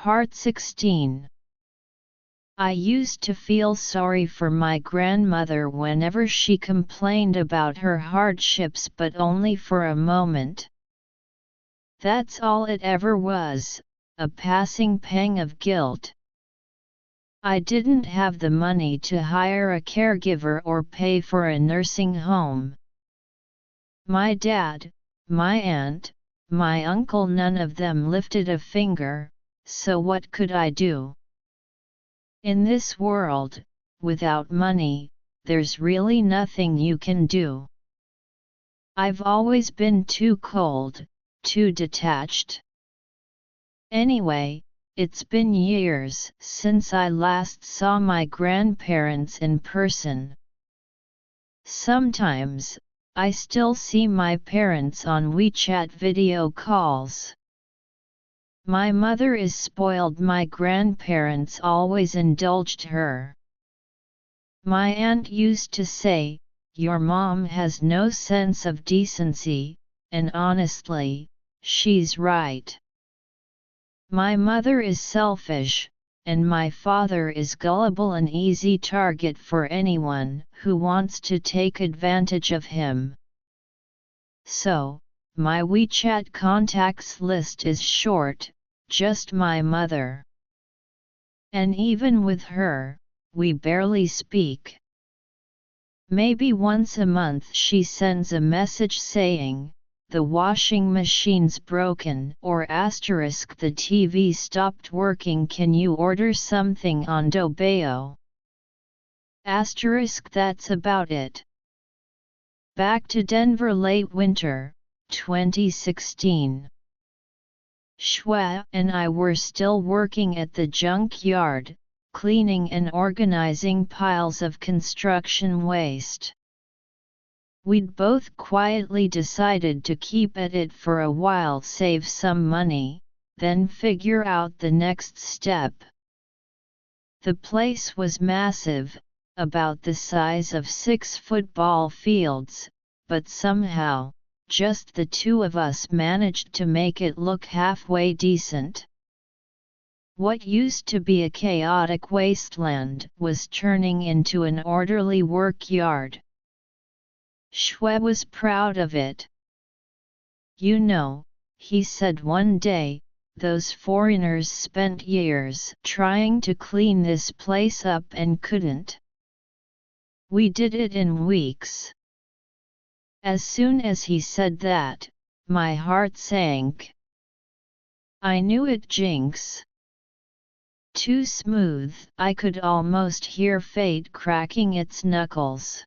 Part 16. I used to feel sorry for my grandmother whenever she complained about her hardships, but only for a moment. That's all it ever was, a passing pang of guilt. I didn't have the money to hire a caregiver or pay for a nursing home. My dad, my aunt, my uncle, none of them lifted a finger, so what could I do? In this world, without money, there's really nothing you can do. I've always been too cold, too detached. Anyway, it's been years since I last saw my grandparents in person. Sometimes, I still see my parents on WeChat video calls. My mother is spoiled. My grandparents always indulged her. My aunt used to say, "Your mom has no sense of decency," and honestly, she's right. My mother is selfish, and my father is gullible, an easy target for anyone who wants to take advantage of him. So, my WeChat contacts list is short, just my mother. And even with her, we barely speak. Maybe once a month she sends a message saying, "The washing machine's broken," or "the TV stopped working, can you order something on Dobeo?" That's about it. Back to Denver. Late winter, 2016. Shwe and I were still working at the junkyard, cleaning and organizing piles of construction waste. We'd both quietly decided to keep at it for a while, save some money, then figure out the next step. The place was massive, about the size of 6 football fields, but somehow, just the two of us managed to make it look halfway decent. What used to be a chaotic wasteland was turning into an orderly work yard. Shwe was proud of it. "You know," he said one day, "those foreigners spent years trying to clean this place up and couldn't. We did it in weeks." As soon as he said that, my heart sank. I knew it, Jinx. Too smooth. I could almost hear fate cracking its knuckles.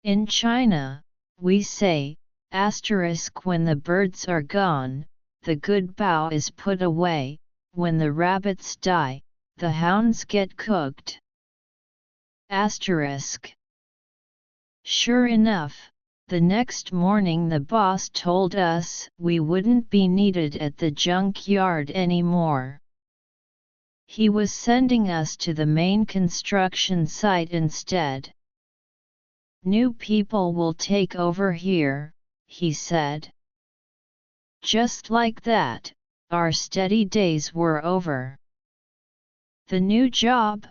In China, we say, when the birds are gone, the good bough is put away, when the rabbits die, the hounds get cooked. Sure enough, the next morning the boss told us we wouldn't be needed at the junkyard anymore. He was sending us to the main construction site instead. "New people will take over here," he said. Just like that, our steady days were over. The new job?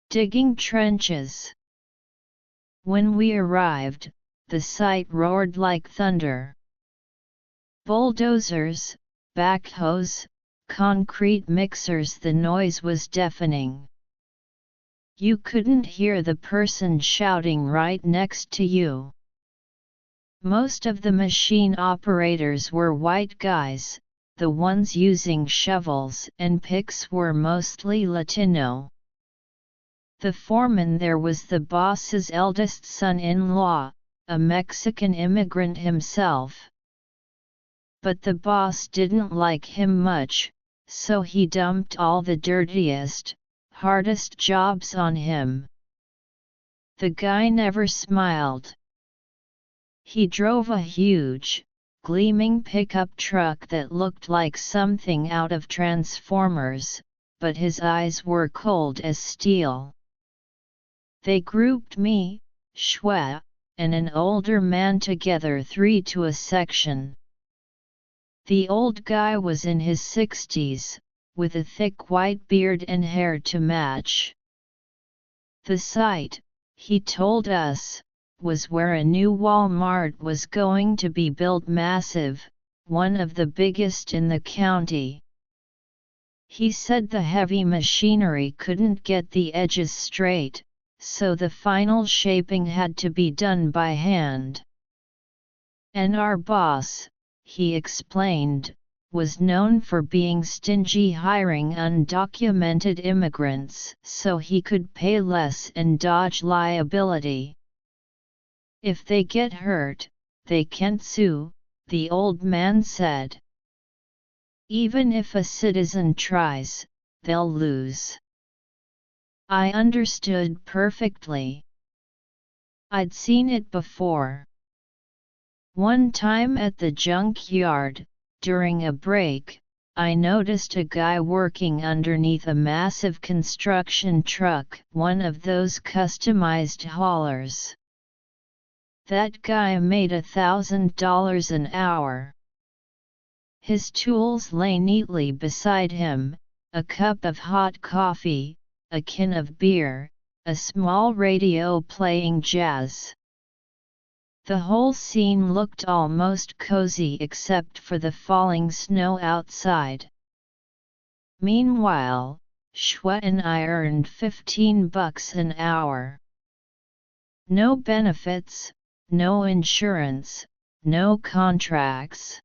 Digging trenches. When we arrived, the site roared like thunder. Bulldozers, backhoes, concrete mixers, the noise was deafening. You couldn't hear the person shouting right next to you. Most of the machine operators were white guys, the ones using shovels and picks were mostly Latino. The foreman there was the boss's eldest son-in-law, a Mexican immigrant himself. But the boss didn't like him much, so he dumped all the dirtiest, hardest jobs on him. The guy never smiled. He drove a huge, gleaming pickup truck that looked like something out of Transformers, but his eyes were cold as steel. They grouped me, Shwe, and an older man together, 3 to a section. The old guy was in his 60s, with a thick white beard and hair to match. The site, he told us, was where a new Walmart was going to be built, massive, one of the biggest in the county. He said the heavy machinery couldn't get the edges straight, so the final shaping had to be done by hand. And our boss, he explained, was known for being stingy, hiring undocumented immigrants so he could pay less and dodge liability. If they get hurt, they can't sue, the old man said. Even if a citizen tries, they'll lose. I understood perfectly. I'd seen it before. One time at the junkyard, during a break, I noticed a guy working underneath a massive construction truck, one of those customized haulers. That guy made $1,000 an hour. His tools lay neatly beside him, a cup of hot coffee, a can of beer, a small radio playing jazz. The whole scene looked almost cozy except for the falling snow outside. Meanwhile, Shwe and I earned $15 an hour. No benefits, no insurance, no contracts.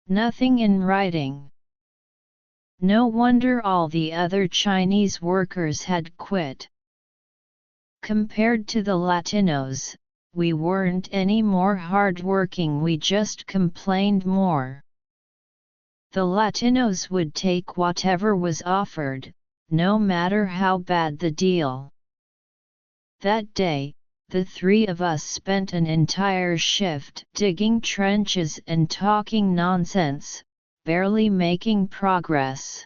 Nothing in writing. No wonder all the other Chinese workers had quit. Compared to the Latinos, we weren't any more hardworking, we just complained more. The Latinos would take whatever was offered, no matter how bad the deal. That day, the three of us spent an entire shift digging trenches and talking nonsense, barely making progress.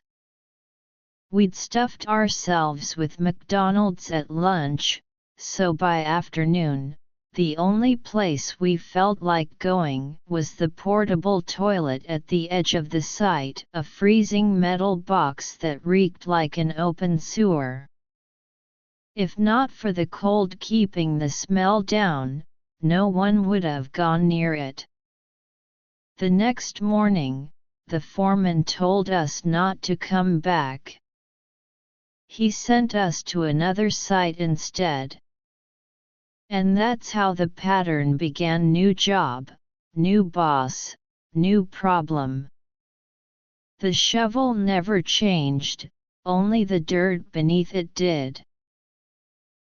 We'd stuffed ourselves with McDonald's at lunch, so by afternoon, the only place we felt like going was the portable toilet at the edge of the site, a freezing metal box that reeked like an open sewer. If not for the cold keeping the smell down, no one would have gone near it. The next morning, the foreman told us not to come back. He sent us to another site instead. And that's how the pattern began: new job, new boss, new problem. The shovel never changed, only the dirt beneath it did.